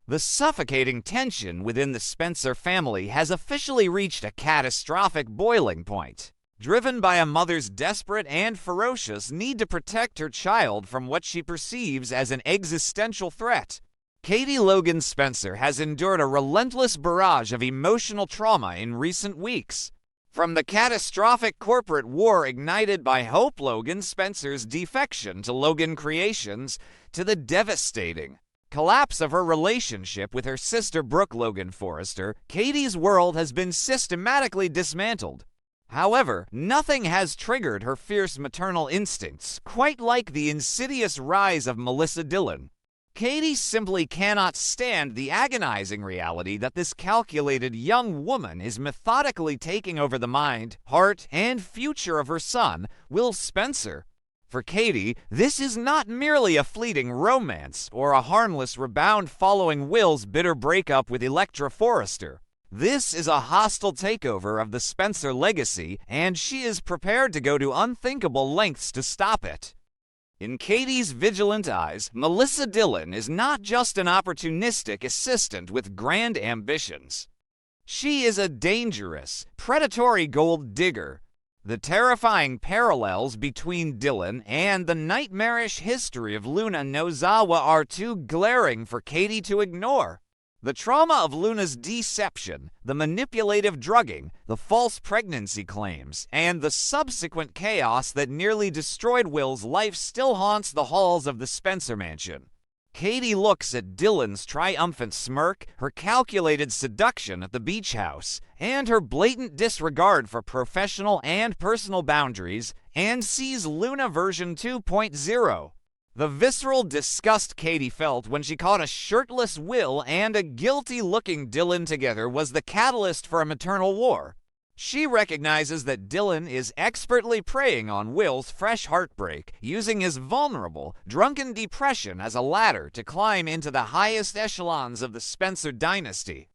The suffocating tension within the Spencer family has officially reached a catastrophic boiling point, driven by a mother's desperate and ferocious need to protect her child from what she perceives as an existential threat. Katie Logan Spencer has endured a relentless barrage of emotional trauma in recent weeks. From the catastrophic corporate war ignited by Hope Logan Spencer's defection to Logan Creations, to the devastating collapse of her relationship with her sister Brooke Logan Forrester, Katie's world has been systematically dismantled. However, nothing has triggered her fierce maternal instincts, quite like the insidious rise of Melissa Dillon. Katie simply cannot stand the agonizing reality that this calculated young woman is methodically taking over the mind, heart, and future of her son, Will Spencer. For Katie, this is not merely a fleeting romance or a harmless rebound following Will's bitter breakup with Electra Forrester. This is a hostile takeover of the Spencer legacy, and she is prepared to go to unthinkable lengths to stop it. In Katie's vigilant eyes, Melissa Dillon is not just an opportunistic assistant with grand ambitions. She is a dangerous, predatory gold digger. The terrifying parallels between Dillon and the nightmarish history of Luna Nozawa are too glaring for Katie to ignore. The trauma of Luna's deception, the manipulative drugging, the false pregnancy claims, and the subsequent chaos that nearly destroyed Will's life still haunts the halls of the Spencer mansion. Katie looks at Dillon's triumphant smirk, her calculated seduction at the beach house, and her blatant disregard for professional and personal boundaries, and sees Luna version 2.0. The visceral disgust Katie felt when she caught a shirtless Will and a guilty-looking Dillon together was the catalyst for a maternal war. She recognizes that Dillon is expertly preying on Will's fresh heartbreak, using his vulnerable, drunken depression as a ladder to climb into the highest echelons of the Spencer dynasty.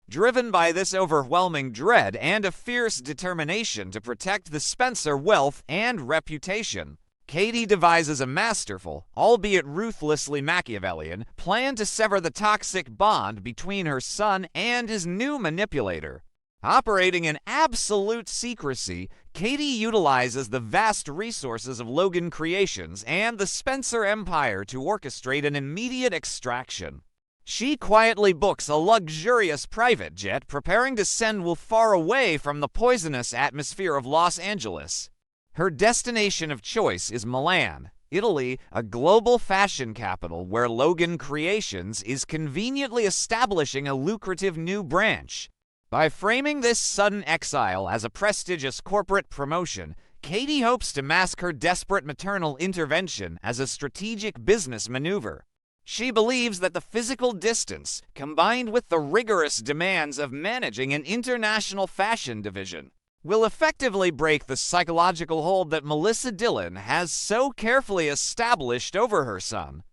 Driven by this overwhelming dread and a fierce determination to protect the Spencer wealth and reputation, Katie devises a masterful, albeit ruthlessly Machiavellian, plan to sever the toxic bond between her son and his new manipulator. Operating in absolute secrecy, Katie utilizes the vast resources of Logan Creations and the Spencer Empire to orchestrate an immediate extraction. She quietly books a luxurious private jet, preparing to send Will far away from the poisonous atmosphere of Los Angeles. Her destination of choice is Milan, Italy, a global fashion capital where Logan Creations is conveniently establishing a lucrative new branch. By framing this sudden exile as a prestigious corporate promotion, Katie hopes to mask her desperate maternal intervention as a strategic business maneuver. She believes that the physical distance, combined with the rigorous demands of managing an international fashion division, will effectively break the psychological hold that Melissa Dillon has so carefully established over her son.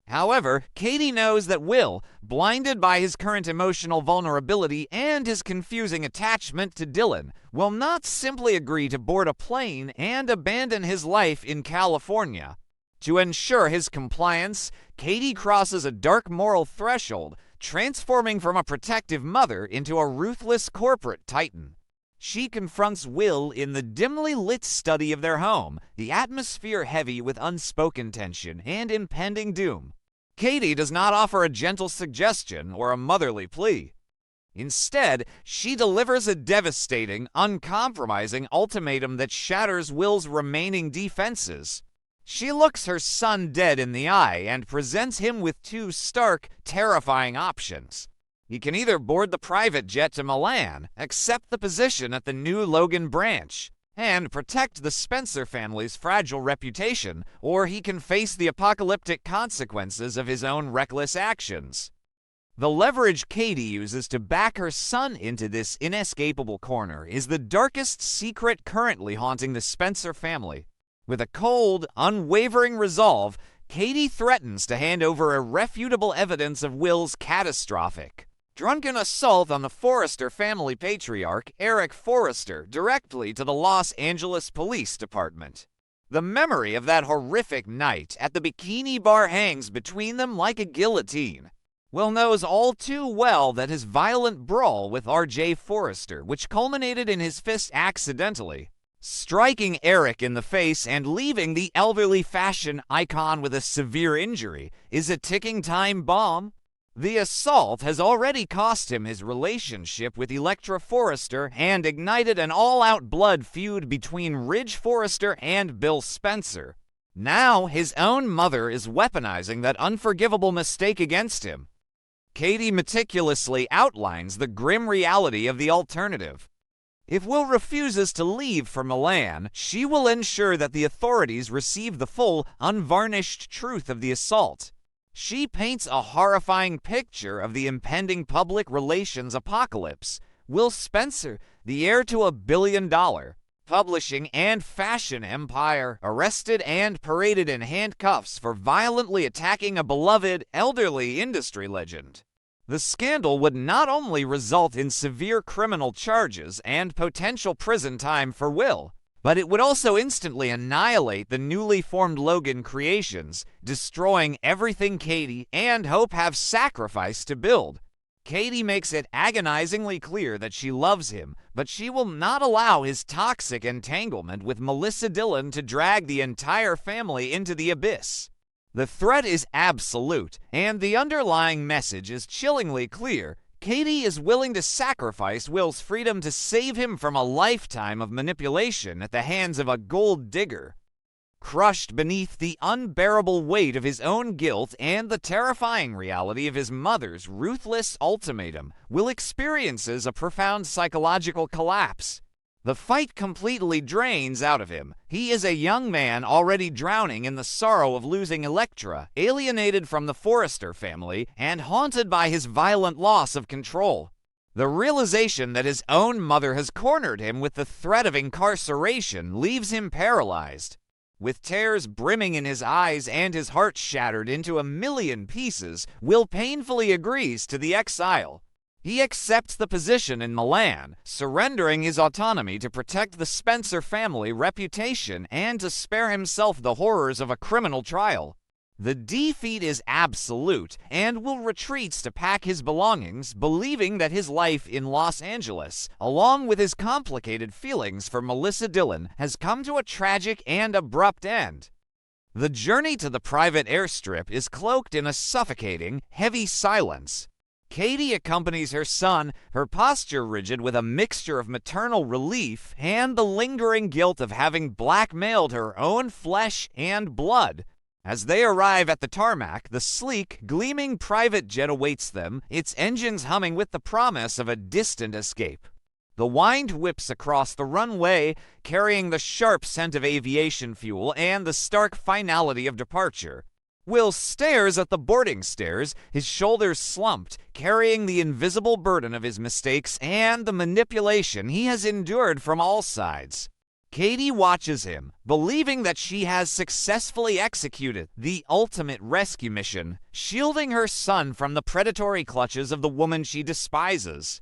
However, Katie knows that Will, blinded by his current emotional vulnerability and his confusing attachment to Dillon, will not simply agree to board a plane and abandon his life in California. To ensure his compliance, Katie crosses a dark moral threshold, transforming from a protective mother into a ruthless corporate titan. She confronts Will in the dimly lit study of their home, the atmosphere heavy with unspoken tension and impending doom. Katie does not offer a gentle suggestion or a motherly plea. Instead, she delivers a devastating, uncompromising ultimatum that shatters Will's remaining defenses. She looks her son dead in the eye and presents him with two stark, terrifying options. He can either board the private jet to Milan, accept the position at the new Logan branch, and protect the Spencer family's fragile reputation, or he can face the apocalyptic consequences of his own reckless actions. The leverage Katie uses to back her son into this inescapable corner is the darkest secret currently haunting the Spencer family. With a cold, unwavering resolve, Katie threatens to hand over irrefutable evidence of Will's catastrophic drunken assault on the Forrester family patriarch, Eric Forrester, directly to the Los Angeles Police Department. The memory of that horrific night at the bikini bar hangs between them like a guillotine. Will knows all too well that his violent brawl with R.J. Forrester, which culminated in his fist accidentally striking Eric in the face and leaving the elderly fashion icon with a severe injury, is a ticking time bomb. The assault has already cost him his relationship with Electra Forrester and ignited an all-out blood feud between Ridge Forrester and Bill Spencer. Now his own mother is weaponizing that unforgivable mistake against him. Katie meticulously outlines the grim reality of the alternative. If Will refuses to leave for Milan, she will ensure that the authorities receive the full, unvarnished truth of the assault. She paints a horrifying picture of the impending public relations apocalypse. Will Spencer, the heir to a billion-dollar publishing and fashion empire, arrested and paraded in handcuffs for violently attacking a beloved, elderly industry legend. The scandal would not only result in severe criminal charges and potential prison time for Will, but it would also instantly annihilate the newly formed Logan Creations, destroying everything Katie and Hope have sacrificed to build. Katie makes it agonizingly clear that she loves him, but she will not allow his toxic entanglement with Melissa Dillon to drag the entire family into the abyss. The threat is absolute, and the underlying message is chillingly clear. Katie is willing to sacrifice Will's freedom to save him from a lifetime of manipulation at the hands of a gold digger. Crushed beneath the unbearable weight of his own guilt and the terrifying reality of his mother's ruthless ultimatum, Will experiences a profound psychological collapse. The fight completely drains out of him. He is a young man already drowning in the sorrow of losing Electra, alienated from the Forrester family, and haunted by his violent loss of control. The realization that his own mother has cornered him with the threat of incarceration leaves him paralyzed. With tears brimming in his eyes and his heart shattered into a million pieces, Will painfully agrees to the exile. He accepts the position in Milan, surrendering his autonomy to protect the Spencer family reputation and to spare himself the horrors of a criminal trial. The defeat is absolute, and Will retreats to pack his belongings, believing that his life in Los Angeles, along with his complicated feelings for Melissa Dillon, has come to a tragic and abrupt end. The journey to the private airstrip is cloaked in a suffocating, heavy silence. Katie accompanies her son, her posture rigid with a mixture of maternal relief and the lingering guilt of having blackmailed her own flesh and blood. As they arrive at the tarmac, the sleek, gleaming private jet awaits them, its engines humming with the promise of a distant escape. The wind whips across the runway, carrying the sharp scent of aviation fuel and the stark finality of departure. Will stares at the boarding stairs, his shoulders slumped, carrying the invisible burden of his mistakes and the manipulation he has endured from all sides. Katie watches him, believing that she has successfully executed the ultimate rescue mission, shielding her son from the predatory clutches of the woman she despises.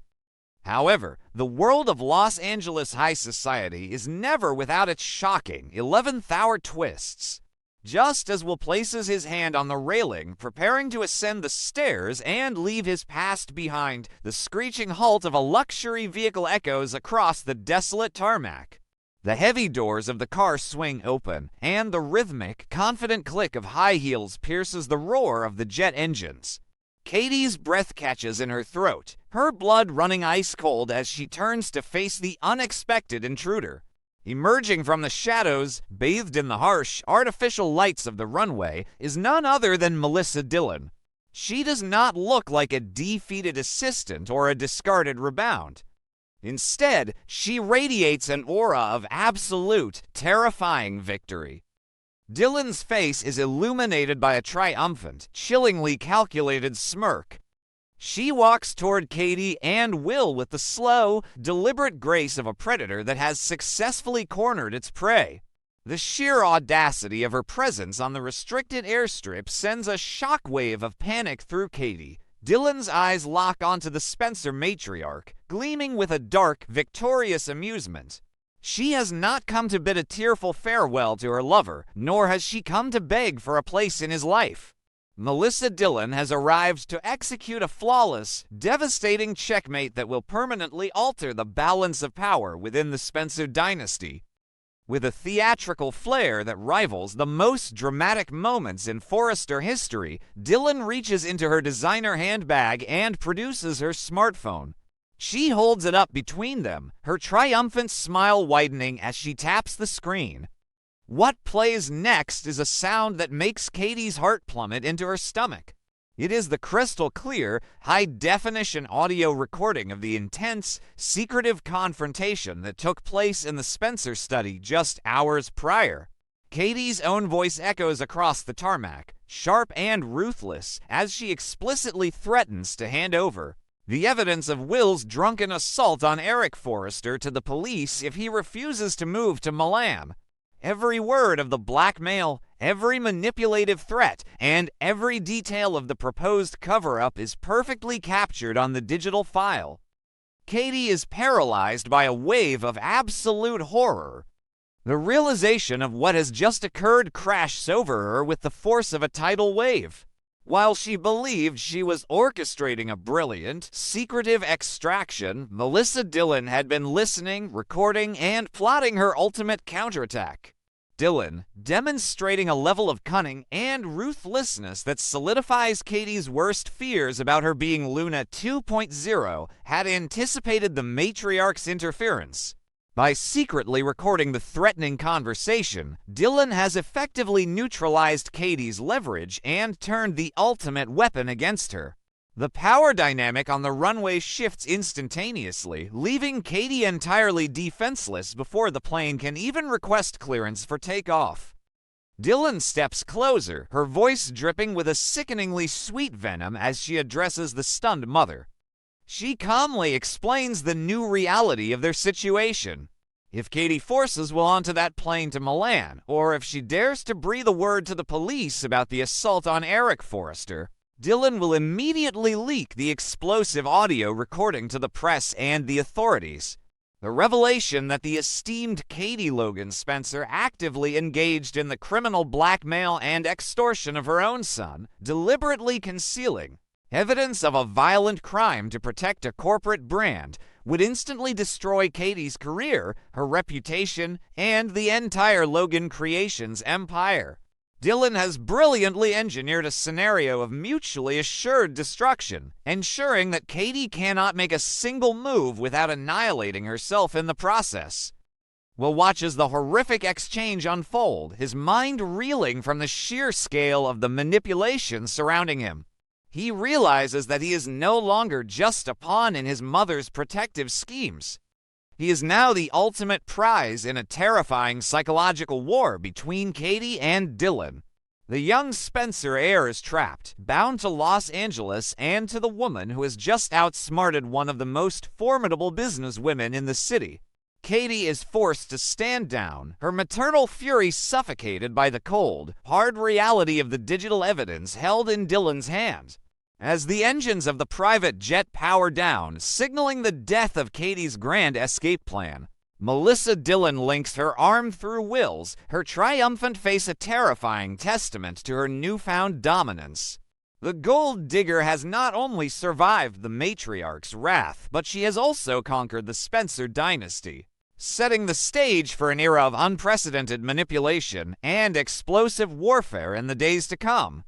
However, the world of Los Angeles high society is never without its shocking 11th-hour twists. Just as Will places his hand on the railing, preparing to ascend the stairs and leave his past behind, the screeching halt of a luxury vehicle echoes across the desolate tarmac. The heavy doors of the car swing open, and the rhythmic, confident click of high heels pierces the roar of the jet engines. Katie's breath catches in her throat, her blood running ice cold as she turns to face the unexpected intruder. Emerging from the shadows, bathed in the harsh, artificial lights of the runway, is none other than Melissa Dillon. She does not look like a defeated assistant or a discarded rebound. Instead, she radiates an aura of absolute, terrifying victory. Dillon's face is illuminated by a triumphant, chillingly calculated smirk. She walks toward Katie and Will with the slow, deliberate grace of a predator that has successfully cornered its prey. The sheer audacity of her presence on the restricted airstrip sends a shockwave of panic through Katie. Dillon's eyes lock onto the Spencer matriarch, gleaming with a dark, victorious amusement. She has not come to bid a tearful farewell to her lover, nor has she come to beg for a place in his life. Melissa Dillon has arrived to execute a flawless, devastating checkmate that will permanently alter the balance of power within the Spencer dynasty. With a theatrical flair that rivals the most dramatic moments in Forrester history, Dillon reaches into her designer handbag and produces her smartphone. She holds it up between them, her triumphant smile widening as she taps the screen. What plays next is a sound that makes Katie's heart plummet into her stomach. It is the crystal clear, high-definition audio recording of the intense, secretive confrontation that took place in the Spencer study just hours prior. Katie's own voice echoes across the tarmac, sharp and ruthless, as she explicitly threatens to hand over the evidence of Will's drunken assault on Eric Forrester to the police if he refuses to move to Milan. Every word of the blackmail, every manipulative threat, and every detail of the proposed cover-up is perfectly captured on the digital file. Katie is paralyzed by a wave of absolute horror. The realization of what has just occurred crashes over her with the force of a tidal wave. While she believed she was orchestrating a brilliant, secretive extraction, Melissa Dillon had been listening, recording, and plotting her ultimate counterattack. Dillon, demonstrating a level of cunning and ruthlessness that solidifies Katie's worst fears about her being Luna 2.0, had anticipated the matriarch's interference. By secretly recording the threatening conversation, Dillon has effectively neutralized Katie's leverage and turned the ultimate weapon against her. The power dynamic on the runway shifts instantaneously, leaving Katie entirely defenseless before the plane can even request clearance for takeoff. Dillon steps closer, her voice dripping with a sickeningly sweet venom as she addresses the stunned mother. She calmly explains the new reality of their situation. If Katie forces Will onto that plane to Milan, or if she dares to breathe a word to the police about the assault on Eric Forrester, Dillon will immediately leak the explosive audio recording to the press and the authorities. The revelation that the esteemed Katie Logan Spencer actively engaged in the criminal blackmail and extortion of her own son, deliberately concealing evidence of a violent crime to protect a corporate brand, would instantly destroy Katie's career, her reputation, and the entire Logan Creations empire. Dillon has brilliantly engineered a scenario of mutually assured destruction, ensuring that Katie cannot make a single move without annihilating herself in the process. Will watches the horrific exchange unfold, his mind reeling from the sheer scale of the manipulation surrounding him. He realizes that he is no longer just a pawn in his mother's protective schemes. He is now the ultimate prize in a terrifying psychological war between Katie and Dillon. The young Spencer heir is trapped, bound to Los Angeles and to the woman who has just outsmarted one of the most formidable businesswomen in the city. Katie is forced to stand down, her maternal fury suffocated by the cold, hard reality of the digital evidence held in Dillon's hands. As the engines of the private jet power down, signaling the death of Katie's grand escape plan, Melissa Dillon links her arm through Will's, her triumphant face a terrifying testament to her newfound dominance. The gold digger has not only survived the matriarch's wrath, but she has also conquered the Spencer dynasty, setting the stage for an era of unprecedented manipulation and explosive warfare in the days to come.